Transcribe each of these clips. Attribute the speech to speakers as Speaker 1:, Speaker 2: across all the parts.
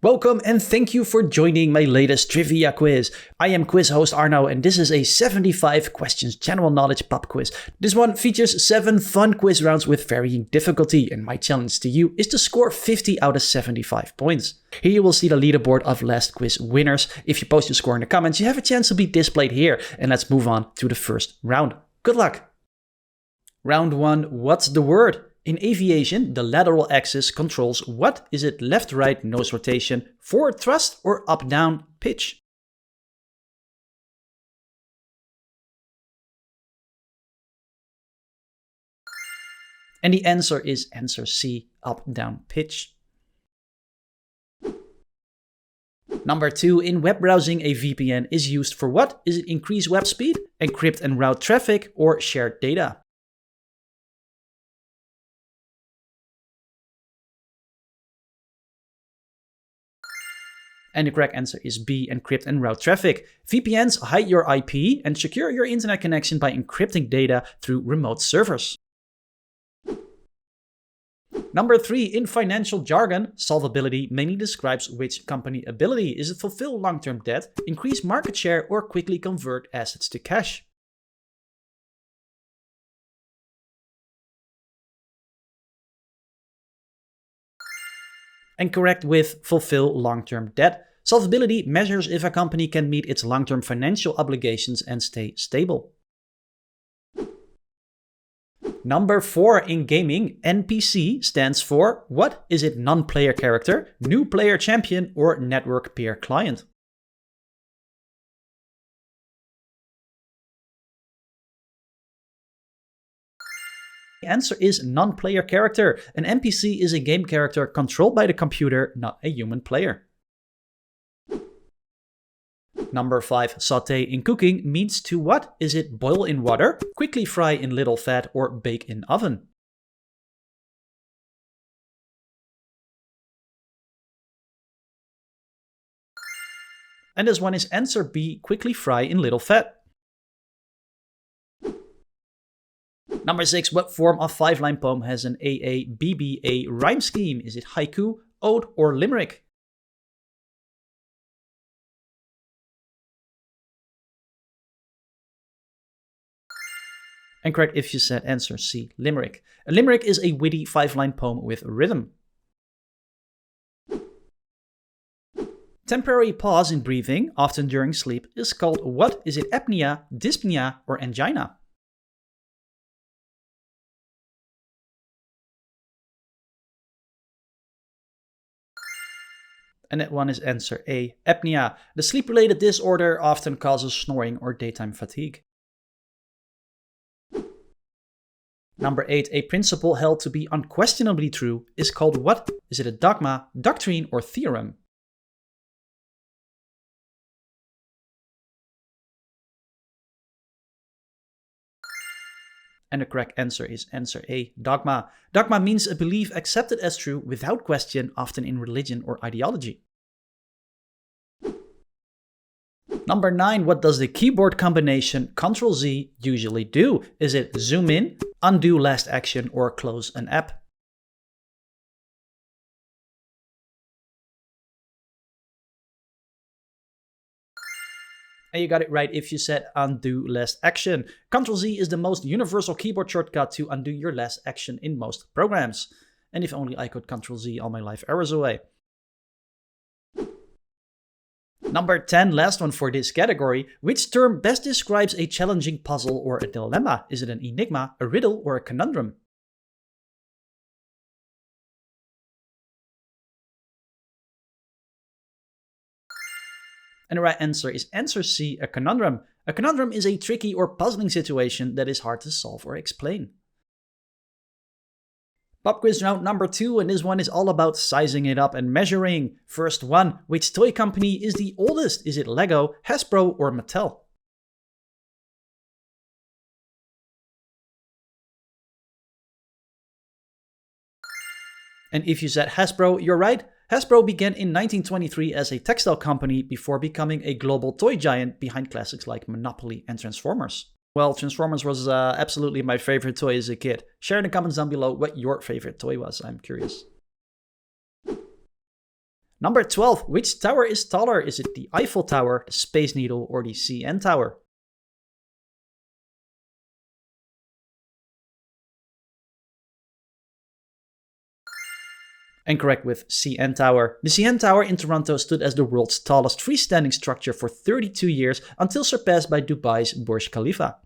Speaker 1: Welcome and thank you for joining my latest trivia quiz. I am quiz host Arno and this is a 75 questions general knowledge pub quiz. This one features 7 fun quiz rounds with varying difficulty, and my challenge to you is to score 50 out of 75 points. Here you will see the leaderboard of last quiz winners. If you post your score in the comments, you have a chance to be displayed here. And let's move on to the first round. Good luck! Round 1, what's the word? In aviation, the lateral axis controls what? Is it left, right, nose rotation, forward thrust, or up, down, pitch? And the answer is answer C, up, down, pitch. Number 2, in web browsing, a VPN is used for what? Is it increase web speed, encrypt and route traffic, or share data? And the correct answer is B, encrypt and route traffic. VPNs hide your IP and secure your internet connection by encrypting data through remote servers. Number 3, in financial jargon, solvability mainly describes which company ability. Is it fulfill long-term debt, increase market share, or quickly convert assets to cash? And correct with fulfill long-term debt. Solvability measures if a company can meet its long-term financial obligations and stay stable. Number 4, in gaming, NPC stands for what? Is it non-player character, new player champion, or network peer client? The answer is non-player character. An NPC is a game character controlled by the computer, not a human player. Number 5, sauté in cooking means to what? Is it boil in water, quickly fry in little fat, or bake in oven? And this one is answer B, quickly fry in little fat. Number 6, what form of 5-line poem has an AABBA rhyme scheme? Is it haiku, ode, or limerick? And correct if you said answer C, limerick. A limerick is a witty 5-line poem with rhythm. Temporary pause in breathing, often during sleep, is called what? Is it apnea, dyspnea, or angina? And that one is answer A, apnea. The sleep-related disorder often causes snoring or daytime fatigue. Number 8, a principle held to be unquestionably true is called what? Is it a dogma, doctrine, or theorem? And the correct answer is answer A, dogma. Dogma means a belief accepted as true without question, often in religion or ideology. Number 9, what does the keyboard combination Ctrl-Z usually do? Is it zoom in, undo last action, or close an app? And you got it right if you said undo last action. Ctrl-Z is the most universal keyboard shortcut to undo your last action in most programs. And if only I could Ctrl-Z all my life errors away. Number 10, last one for this category. Which term best describes a challenging puzzle or a dilemma? Is it an enigma, a riddle, or a conundrum? And the right answer is answer C, a conundrum. A conundrum is a tricky or puzzling situation that is hard to solve or explain. Pop quiz round number 2, and this one is all about sizing it up and measuring. First one, which toy company is the oldest? Is it Lego, Hasbro, or Mattel? And if you said Hasbro, you're right. Hasbro began in 1923 as a textile company before becoming a global toy giant behind classics like Monopoly and Transformers. Well, Transformers was absolutely my favorite toy as a kid. Share in the comments down below what your favorite toy was, I'm curious. Number 12. Which tower is taller? Is it the Eiffel Tower, the Space Needle, or the CN Tower? Incorrect with CN Tower. The CN Tower in Toronto stood as the world's tallest freestanding structure for 32 years until surpassed by Dubai's Burj Khalifa.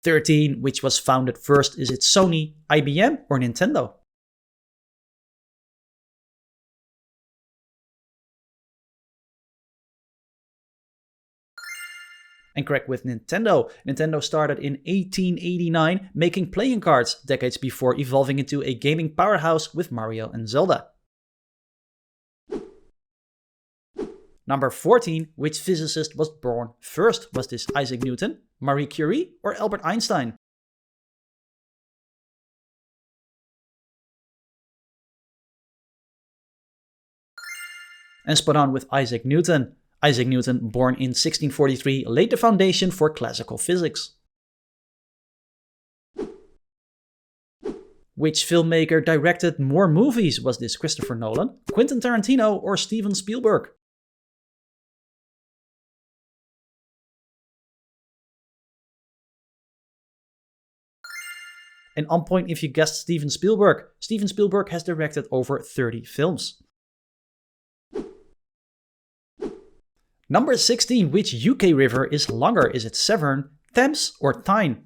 Speaker 1: 13. Which was founded first? Is it Sony, IBM, or Nintendo? Incorrect with Nintendo. Nintendo started in 1889, making playing cards, decades before evolving into a gaming powerhouse with Mario and Zelda. Number 14. Which physicist was born first? Was this Isaac Newton, Marie Curie, or Albert Einstein? And spot on with Isaac Newton. Isaac Newton, born in 1643, laid the foundation for classical physics. Which filmmaker directed more movies? Was this Christopher Nolan, Quentin Tarantino, or Steven Spielberg? And on point if you guessed Steven Spielberg. Steven Spielberg has directed over 30 films. Number 16. Which UK river is longer? Is it Severn, Thames, or Tyne?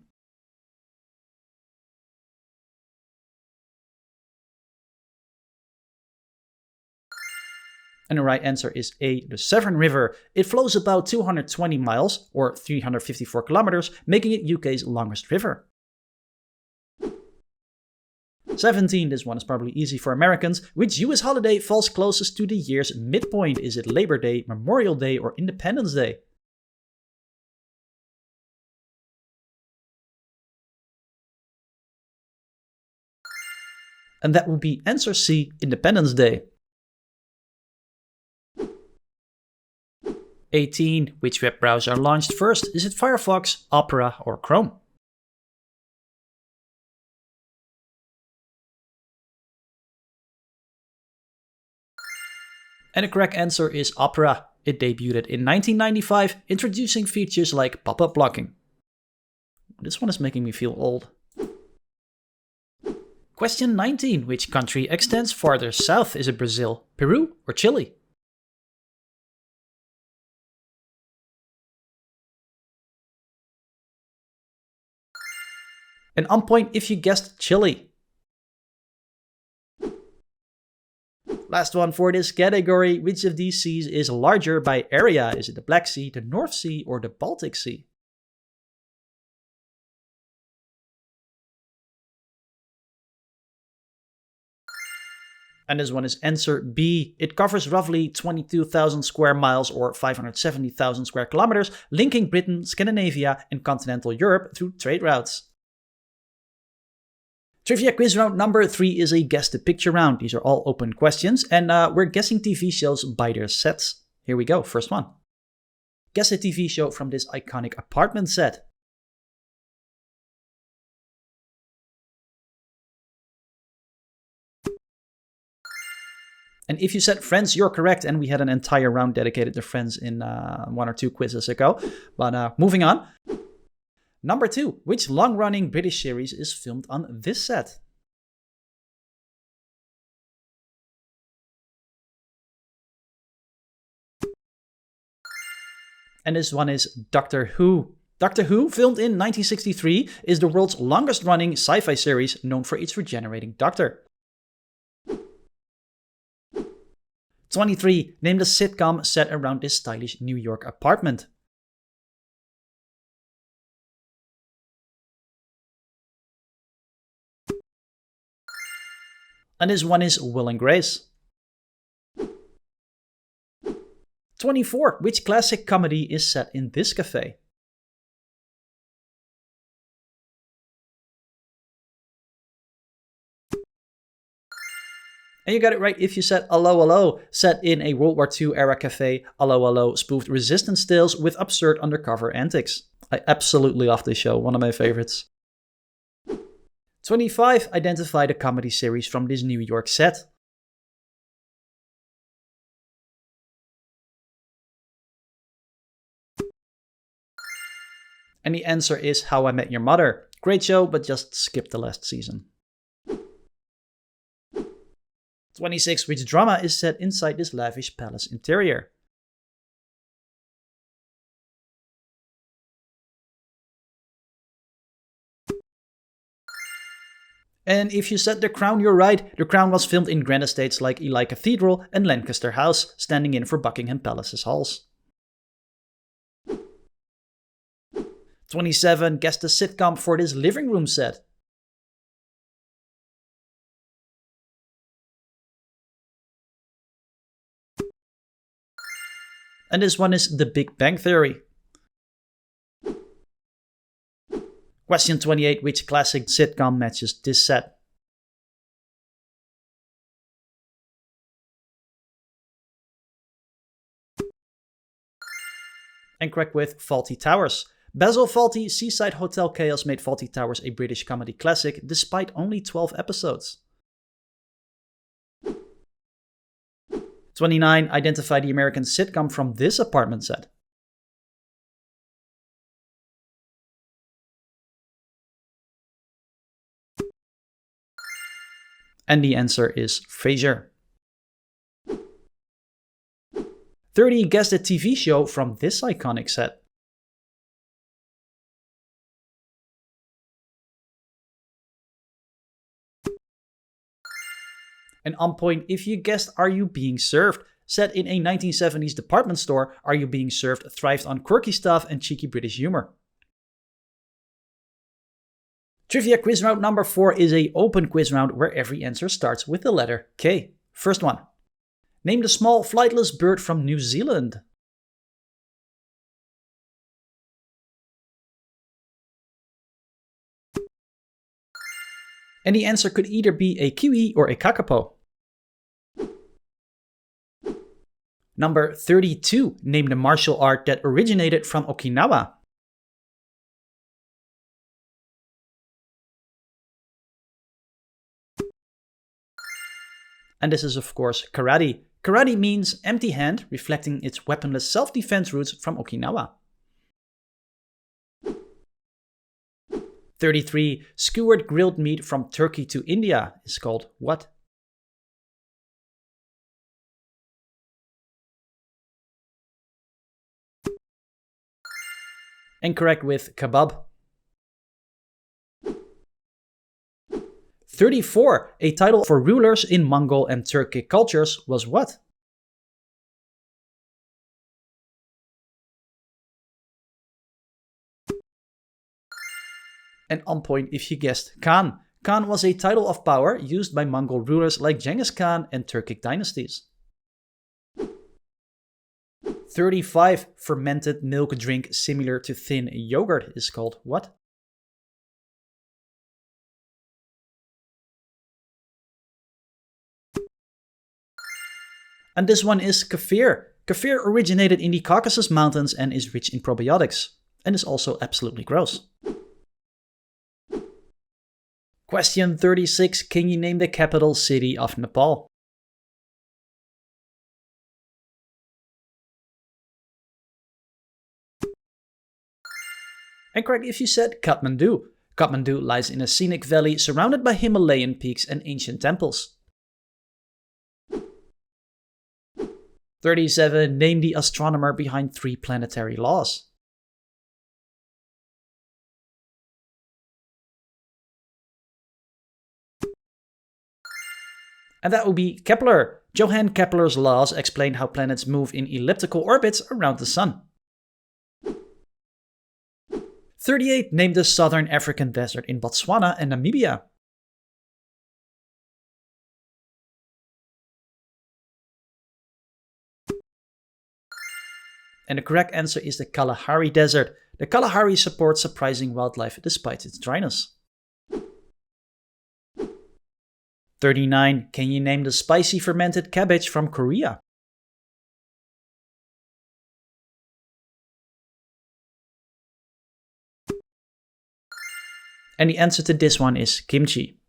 Speaker 1: And the right answer is A, the Severn River. It flows about 220 miles, or 354 kilometers, making it UK's longest river. 17. This one is probably easy for Americans. Which US holiday falls closest to the year's midpoint? Is it Labor Day, Memorial Day, or Independence Day? And that would be answer C, Independence Day. 18. Which web browser launched first? Is it Firefox, Opera, or Chrome? And the correct answer is Opera. It debuted in 1995, introducing features like pop-up blocking. This one is making me feel old. Question 19. Which country extends farther south? Is it Brazil, Peru, or Chile? And on point if you guessed Chile. Last one for this category. Which of these seas is larger by area? Is it the Black Sea, the North Sea, or the Baltic Sea? And this one is answer B. It covers roughly 22,000 square miles or 570,000 square kilometers, linking Britain, Scandinavia, and continental Europe through trade routes. Trivia quiz round number 3 is a guess the picture round. These are all open questions, and we're guessing TV shows by their sets. Here we go, first one. Guess a TV show from this iconic apartment set. And if you said Friends, you're correct, and we had an entire round dedicated to Friends in 1 or 2 quizzes ago. But moving on. Number 2. Which long-running British series is filmed on this set? And this one is Doctor Who. Doctor Who, filmed in 1963, is the world's longest-running sci-fi series known for its regenerating Doctor. 23. Name the sitcom set around this stylish New York apartment. And this one is Will and Grace. 24. Which classic comedy is set in this cafe? And you got it right if you said Allo Allo. Set in a World War II era cafe, Allo Allo spoofed resistance tales with absurd undercover antics. I absolutely love this show, one of my favorites. 25. Identify the comedy series from this New York set. And the answer is How I Met Your Mother. Great show, but just skip the last season. 26. Which drama is set inside this lavish palace interior? And if you said The Crown, you're right. The Crown was filmed in grand estates like Ely Cathedral and Lancaster House, standing in for Buckingham Palace's halls. 27. Guess the sitcom for this living room set. And this one is The Big Bang Theory. Question 28. Which classic sitcom matches this set? And correct with Fawlty Towers. Basil Fawlty, Seaside Hotel Chaos made Fawlty Towers a British comedy classic despite only 12 episodes. 29. Identify the American sitcom from this apartment set. And the answer is Frasier. 30. Guess the TV show from this iconic set. And on point if you guessed Are You Being Served? Set in a 1970s department store, Are You Being Served thrived on quirky stuff and cheeky British humor. Trivia quiz round number 4 is an open quiz round where every answer starts with the letter K. First one. Name the small flightless bird from New Zealand. And the answer could either be a kiwi or a kakapo. Number 32. Name the martial art that originated from Okinawa. And this is of course karate. Karate means empty hand, reflecting its weaponless self-defense roots from Okinawa. 33. Skewered grilled meat from Turkey to India is called what? Incorrect with kebab. 34. A title for rulers in Mongol and Turkic cultures was what? And on point if you guessed Khan. Khan was a title of power used by Mongol rulers like Genghis Khan and Turkic dynasties. 35. Fermented milk drink similar to thin yogurt is called what? And this one is kefir. Kefir originated in the Caucasus Mountains and is rich in probiotics, and is also absolutely gross. Question 36. Can you name the capital city of Nepal? And correct if you said Kathmandu. Kathmandu lies in a scenic valley surrounded by Himalayan peaks and ancient temples. 37. Name the astronomer behind 3 planetary laws. And that would be Kepler. Johann Kepler's laws explain how planets move in elliptical orbits around the sun. 38. Name the southern African desert in Botswana and Namibia. And the correct answer is the Kalahari Desert. The Kalahari supports surprising wildlife despite its dryness. 39. Can you name the spicy fermented cabbage from Korea? And the answer to this one is kimchi.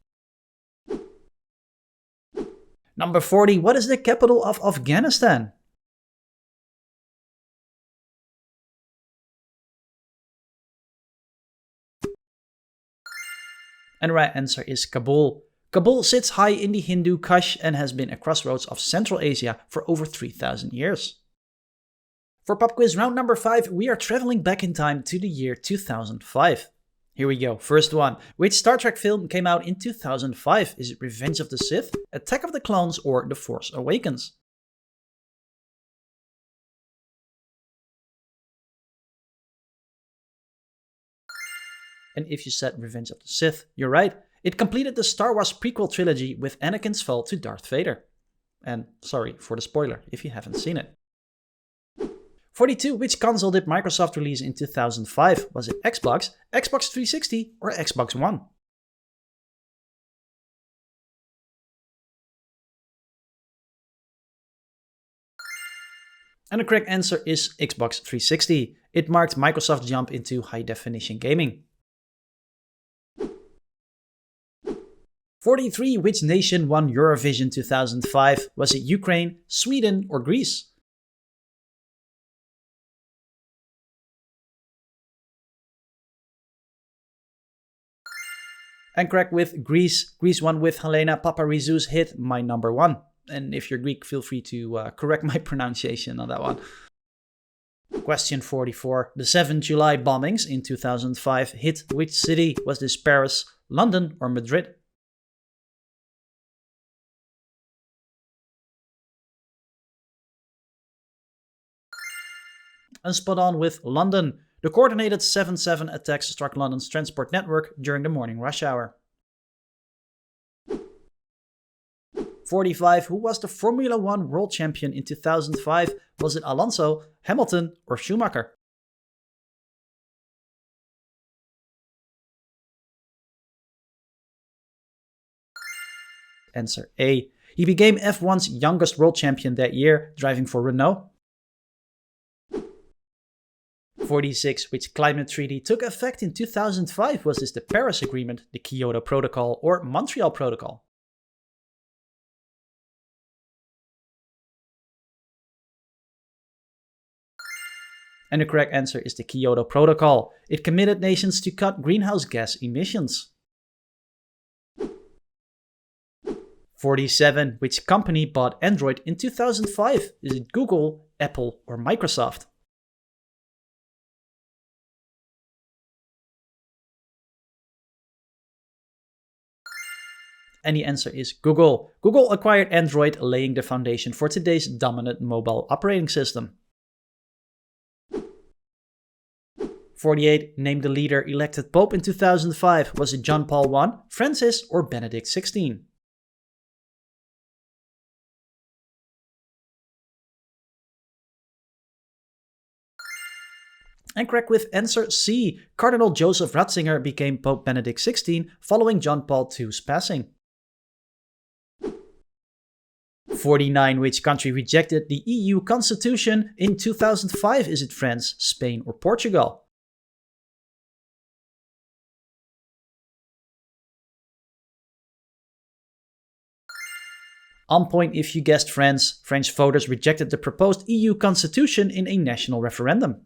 Speaker 1: Number 40, what is the capital of Afghanistan? And the right answer is Kabul. Kabul sits high in the Hindu Kush and has been a crossroads of Central Asia for over 3,000 years. For pop quiz round number 5, we are traveling back in time to the year 2005. Here we go, first one. Which Star Trek film came out in 2005? Is it Revenge of the Sith, Attack of the Clones, or The Force Awakens? And if you said Revenge of the Sith, you're right. It completed the Star Wars prequel trilogy with Anakin's fall to Darth Vader. And sorry for the spoiler if you haven't seen it. 42. Which console did Microsoft release in 2005? Was it Xbox, Xbox 360, or Xbox One? And the correct answer is Xbox 360. It marked Microsoft's jump into high-definition gaming. 43. Which nation won Eurovision 2005? Was it Ukraine, Sweden, or Greece? And correct with Greece. Greece won with Helena Paparizou's hit My Number One. And if you're Greek, feel free to correct my pronunciation on that one. Question 44. The 7 July bombings in 2005 hit which city? Was this Paris, London, or Madrid? And spot on with London. The coordinated 7/7 attacks struck London's transport network during the morning rush hour. 45. Who was the Formula 1 world champion in 2005? Was it Alonso, Hamilton, or Schumacher? Answer A. He became F1's youngest world champion that year, driving for Renault. 46. Which climate treaty took effect in 2005? Was this the Paris Agreement, the Kyoto Protocol, or Montreal Protocol? And the correct answer is the Kyoto Protocol. It committed nations to cut greenhouse gas emissions. 47. Which company bought Android in 2005? Is it Google, Apple, or Microsoft? And the answer is Google. Google acquired Android, laying the foundation for today's dominant mobile operating system. 48. Name the leader elected Pope in 2005. Was it John Paul I, Francis, or Benedict XVI? And correct with answer C. Cardinal Joseph Ratzinger became Pope Benedict XVI following John Paul II's passing. 49. Which country rejected the EU constitution in 2005? Is it France, Spain, or Portugal? On point if you guessed France. French voters rejected the proposed EU constitution in a national referendum.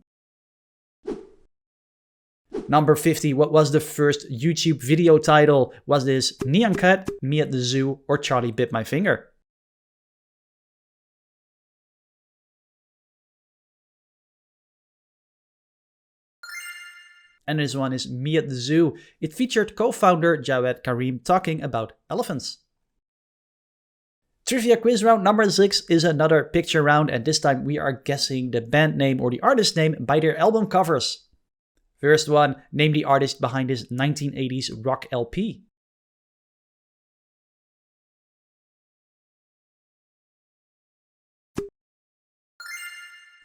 Speaker 1: Number 50. What was the first YouTube video title? Was this Nyan Cat, Me at the Zoo, or Charlie Bit My Finger? And this one is Me at the Zoo. It featured co-founder Jawed Karim talking about elephants. Trivia quiz round number 6 is another picture round, and this time we are guessing the band name or the artist name by their album covers. First one, name the artist behind this 1980s rock LP.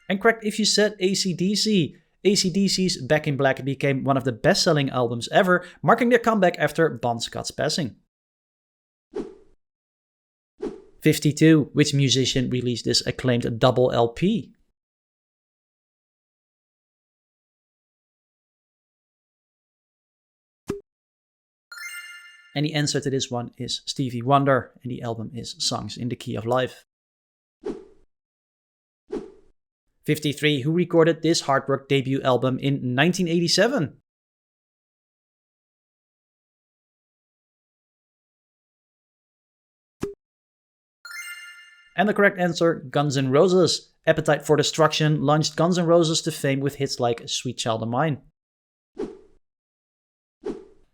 Speaker 1: And correct if you said AC/DC. AC/DC's Back in Black became one of the best-selling albums ever, marking their comeback after Bon Scott's passing. 52. Which musician released this acclaimed double LP? And the answer to this one is Stevie Wonder, and the album is Songs in the Key of Life. 53. Who recorded this hard rock debut album in 1987? And the correct answer, Guns N' Roses. Appetite for Destruction launched Guns N' Roses to fame with hits like Sweet Child of Mine.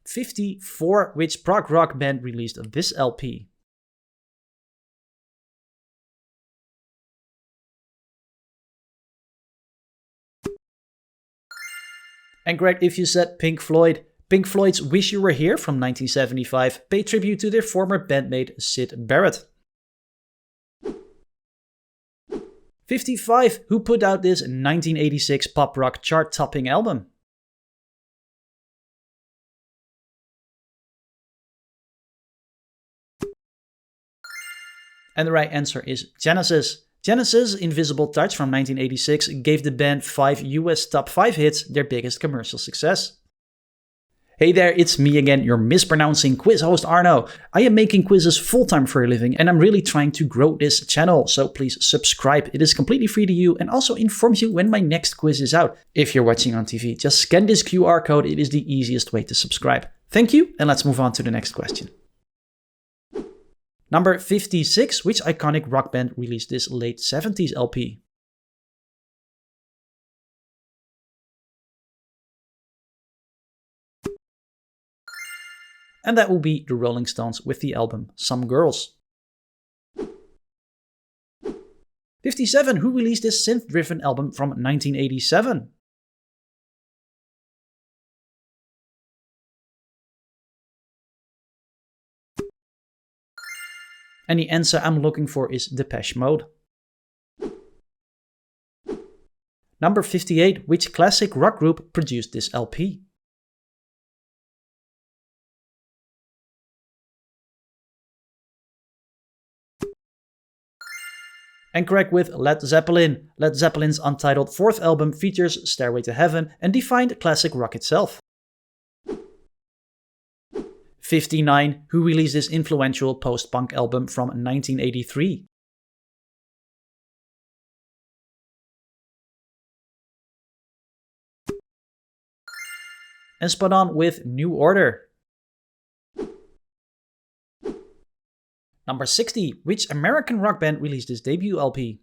Speaker 1: 54. Which prog rock band released this LP? And correct if you said Pink Floyd. Pink Floyd's Wish You Were Here from 1975 paid tribute to their former bandmate Syd Barrett. 55. Who put out this 1986 pop rock chart-topping album? And the right answer is Genesis. Genesis' Invisible Touch from 1986 gave the band 5 US top 5 hits, their biggest commercial success. Hey there, it's me again, your mispronouncing quiz host Arno. I am making quizzes full-time for a living and I'm really trying to grow this channel, so please subscribe. It is completely free to you and also informs you when my next quiz is out. If you're watching on TV, just scan this QR code, it is the easiest way to subscribe. Thank you, and let's move on to the next question. Number 56, which iconic rock band released this late 70s LP? And that will be the Rolling Stones with the album Some Girls. 57. Who released this synth-driven album from 1987? And the answer I'm looking for is Depeche Mode. Number 58. Which classic rock group produced this LP? And correct with Led Zeppelin. Led Zeppelin's untitled fourth album features Stairway to Heaven and defined classic rock itself. 59. Who released this influential post-punk album from 1983? And spot on with New Order. Number 60. Which American rock band released this debut LP?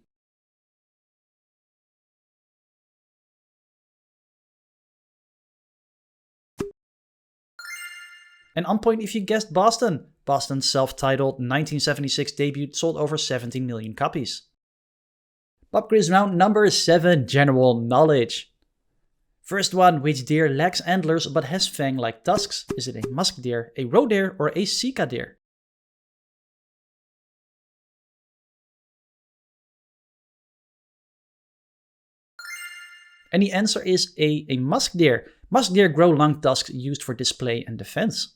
Speaker 1: And on point if you guessed Boston. Boston's self-titled 1976 debut sold over 17 million copies. Pop quiz round number 7, general knowledge. First one, which deer lacks antlers but has fang-like tusks? Is it a musk deer, a roe deer, or a sika deer? And the answer is a musk deer. Musk deer grow long tusks used for display and defense.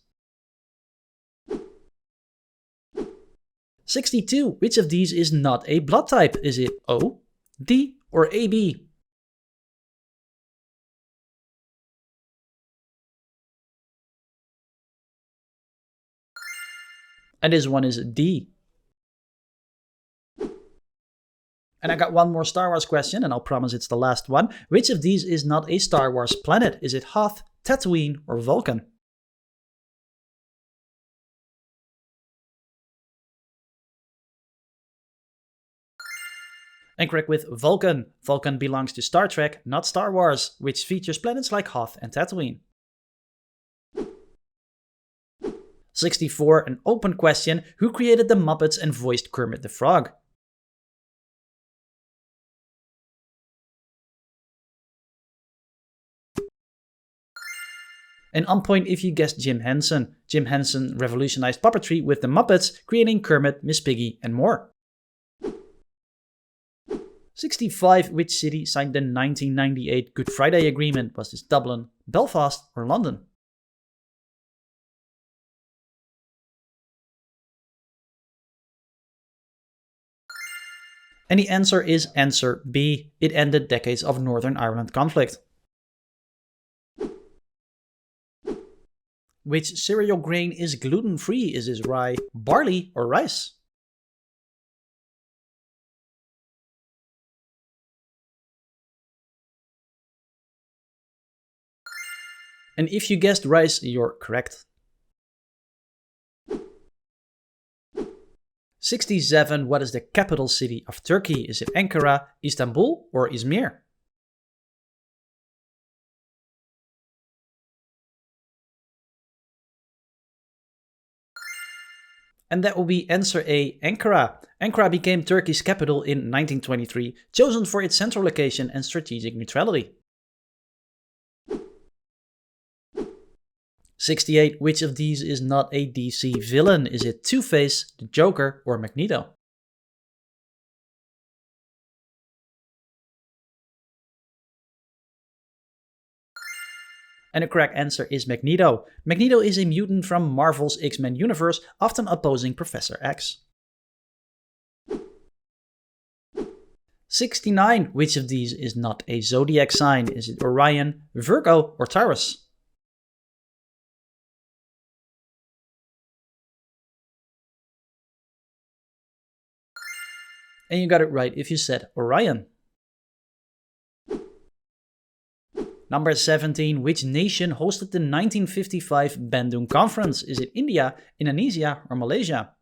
Speaker 1: 62. Which of these is not a blood type? Is it O, D, or AB? And this one is D. And I got one more Star Wars question, and I'll promise it's the last one. Which of these is not a Star Wars planet? Is it Hoth, Tatooine, or Vulcan? And correct with Vulcan. Vulcan belongs to Star Trek, not Star Wars, which features planets like Hoth and Tatooine. 64. An open question. Who created the Muppets and voiced Kermit the Frog? And on point if you guessed Jim Henson. Jim Henson revolutionized puppetry with the Muppets, creating Kermit, Miss Piggy, and more. 65. Which city signed the 1998 Good Friday Agreement? Was this Dublin, Belfast, or London? And the answer is answer B. It ended decades of Northern Ireland conflict. Which cereal grain is gluten-free? Is this rye, barley, or rice? And if you guessed rice, you're correct. 67. What is the capital city of Turkey? Is it Ankara, Istanbul, or Izmir? And that will be answer A, Ankara. Ankara became Turkey's capital in 1923, chosen for its central location and strategic neutrality. 68. Which of these is not a DC villain? Is it Two-Face, the Joker, or Magneto? And the correct answer is Magneto. Magneto is a mutant from Marvel's X-Men universe, often opposing Professor X. 69. Which of these is not a zodiac sign? Is it Orion, Virgo, or Taurus? And you got it right if you said Orion. Number 17. Which nation hosted the 1955 Bandung Conference? Is it India, Indonesia, or Malaysia?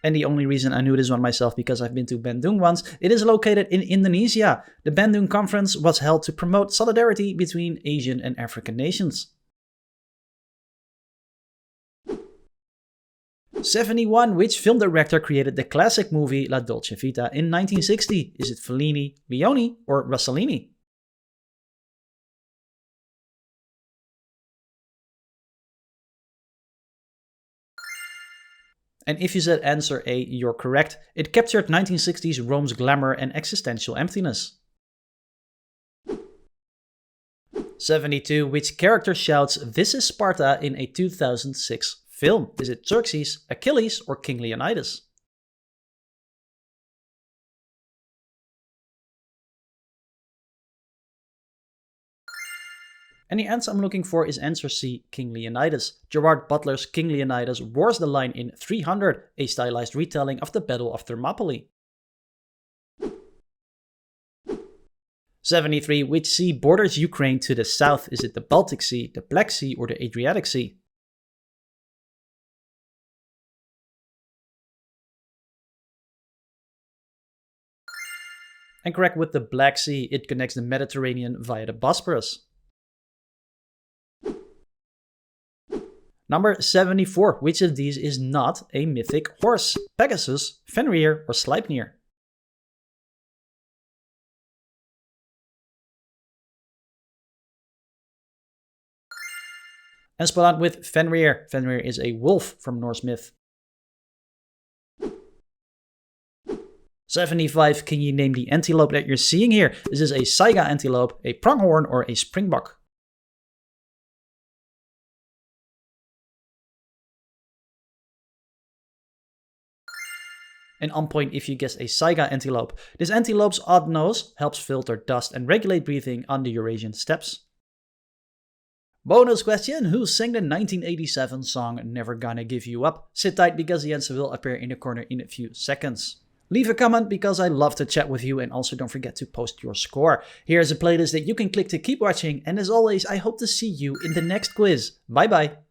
Speaker 1: And the only reason I knew this one myself because I've been to Bandung once, it is located in Indonesia. The Bandung Conference was held to promote solidarity between Asian and African nations. 71. Which film director created the classic movie La Dolce Vita in 1960? Is it Fellini, Leone, or Rossellini? And if you said answer A, you're correct. It captured 1960s Rome's glamour and existential emptiness. 72. Which character shouts, "This is Sparta" in a 2006 film? Is it Xerxes, Achilles, or King Leonidas? And the answer I'm looking for is answer C, King Leonidas. Gerard Butler's King Leonidas roars the line in 300, a stylized retelling of the Battle of Thermopylae. 73. Which sea borders Ukraine to the south? Is it the Baltic Sea, the Black Sea, or the Adriatic Sea? And correct with the Black Sea, it connects the Mediterranean via the Bosporus. Number 74. Which of these is not a mythic horse? Pegasus, Fenrir, or Sleipnir? And spot on with Fenrir. Fenrir is a wolf from Norse myth. 75. Can you name the antelope that you're seeing here? Is this a Saiga antelope, a pronghorn, or a springbok? And on point if you guess a Saiga antelope. This antelope's odd nose helps filter dust and regulate breathing on the Eurasian steppes. Bonus question, who sang the 1987 song Never Gonna Give You Up? Sit tight because the answer will appear in the corner in a few seconds. Leave a comment because I love to chat with you, and also don't forget to post your score. Here's a playlist that you can click to keep watching, and as always, I hope to see you in the next quiz. Bye bye!